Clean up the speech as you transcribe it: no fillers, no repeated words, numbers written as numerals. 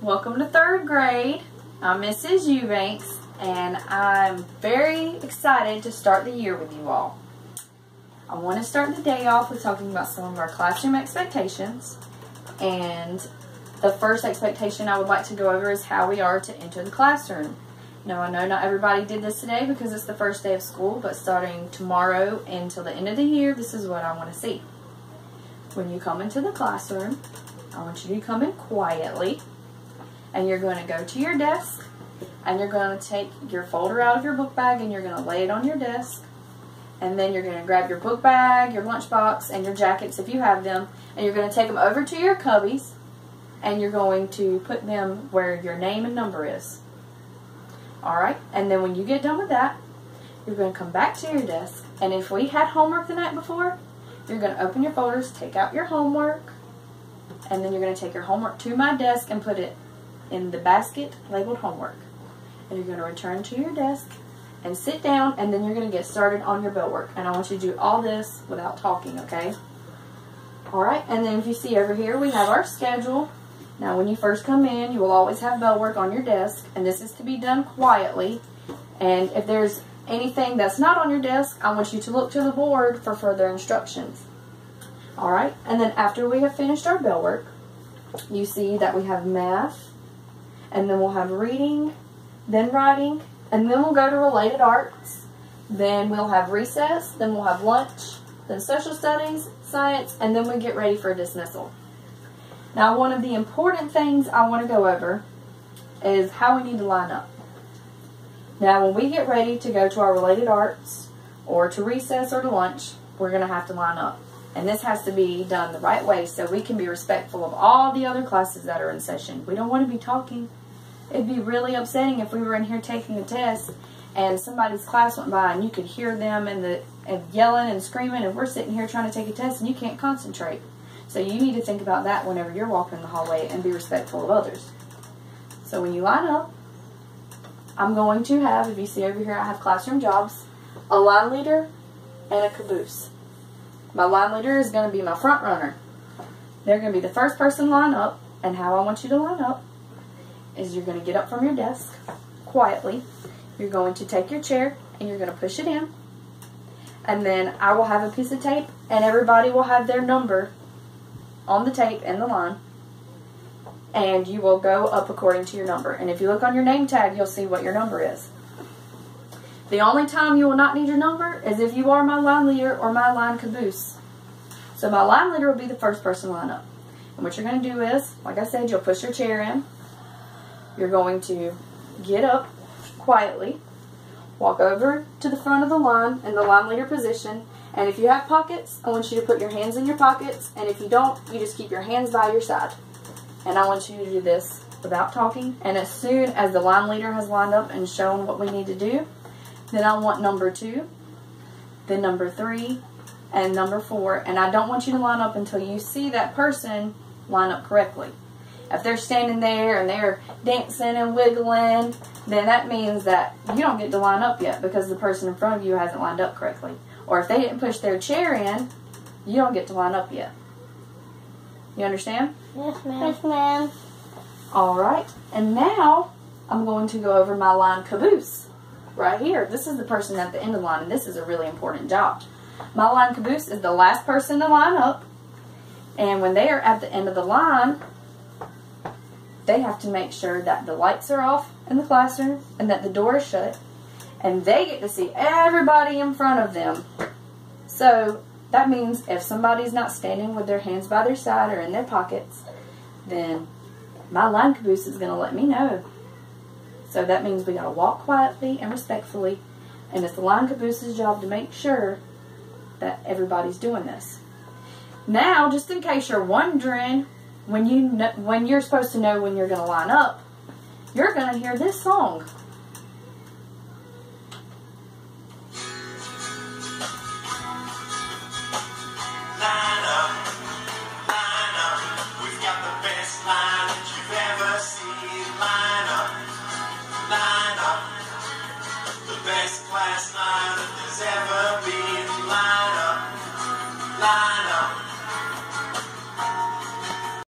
Welcome to 3rd grade. I'm Mrs. Eubanks, and I'm very excited to start the year with you all. I want to start the day off with talking about some of our classroom expectations. And the first expectation I would like to go over is how we are to enter the classroom. Now, I know not everybody did this today because it's the first day of school, but starting tomorrow until the end of the year, this is what I want to see. When you come into the classroom, I want you to come in quietly. And you're going to go to your desk, and you're going to take your folder out of your book bag, and you're going to lay it on your desk. And then you're going to grab your book bag, your lunchbox, and your jackets if you have them, and you're going to take them over to your cubbies, and you're going to put them where your name and number is. Alright? And then when you get done with that, you're going to come back to your desk, and if we had homework the night before, you're going to open your folders, take out your homework, and then you're going to take your homework to my desk and put it in the basket labeled homework. And you're going to return to your desk and sit down, and then you're going to get started on your bell work. And I want you to do all this without talking, okay? Alright, and then if you see over here, we have our schedule. Now, when you first come in, you will always have bell work on your desk, and this is to be done quietly. And if there's anything that's not on your desk, I want you to look to the board for further instructions. Alright, and then after we have finished our bell work, you see that we have math, and then we'll have reading, then writing, and then we'll go to related arts, then we'll have recess, then we'll have lunch, then social studies, science, and then we get ready for dismissal. Now, one of the important things I want to go over is how we need to line up. Now, when we get ready to go to our related arts, or to recess, or to lunch, we're going to have to line up. And this has to be done the right way so we can be respectful of all the other classes that are in session. We don't want to be talking. It'd be really upsetting if we were in here taking a test and somebody's class went by and you could hear them and yelling and screaming, and we're sitting here trying to take a test and you can't concentrate. So you need to think about that whenever you're walking the hallway and be respectful of others. So when you line up, I'm going to have, if you see over here, I have classroom jobs, a line leader, and a caboose. My line leader is going to be my front runner. They're going to be the first person to line up, and how I want you to line up is you're going to get up from your desk quietly. You're going to take your chair and you're going to push it in. And then I will have a piece of tape, and everybody will have their number on the tape and the line. And you will go up according to your number. And if you look on your name tag, you'll see what your number is. The only time you will not need your number is if you are my line leader or my line caboose. So my line leader will be the first person to line up. And what you're going to do is, like I said, you'll push your chair in. You're going to get up quietly, walk over to the front of the line in the line leader position, and if you have pockets, I want you to put your hands in your pockets, and if you don't, you just keep your hands by your side. And I want you to do this without talking, and as soon as the line leader has lined up and shown what we need to do, then I want number 2, then number 3, and number 4, and I don't want you to line up until you see that person line up correctly. If they're standing there and they're dancing and wiggling, then that means that you don't get to line up yet because the person in front of you hasn't lined up correctly. Or if they didn't push their chair in, you don't get to line up yet. You understand? Yes, ma'am. Yes, ma'am. Alright, and now I'm going to go over my line caboose. Right here. This is the person at the end of the line, and this is a really important job. My line caboose is the last person to line up, and when they are at the end of the line, they have to make sure that the lights are off in the classroom and that the door is shut, and they get to see everybody in front of them. So that means if somebody's not standing with their hands by their side or in their pockets, then my line caboose is going to let me know. So that means we got to walk quietly and respectfully, and it's the line caboose's job to make sure that everybody's doing this. Now, just in case you're wondering, when you're supposed to know when you're going to line up, you're going to hear this song.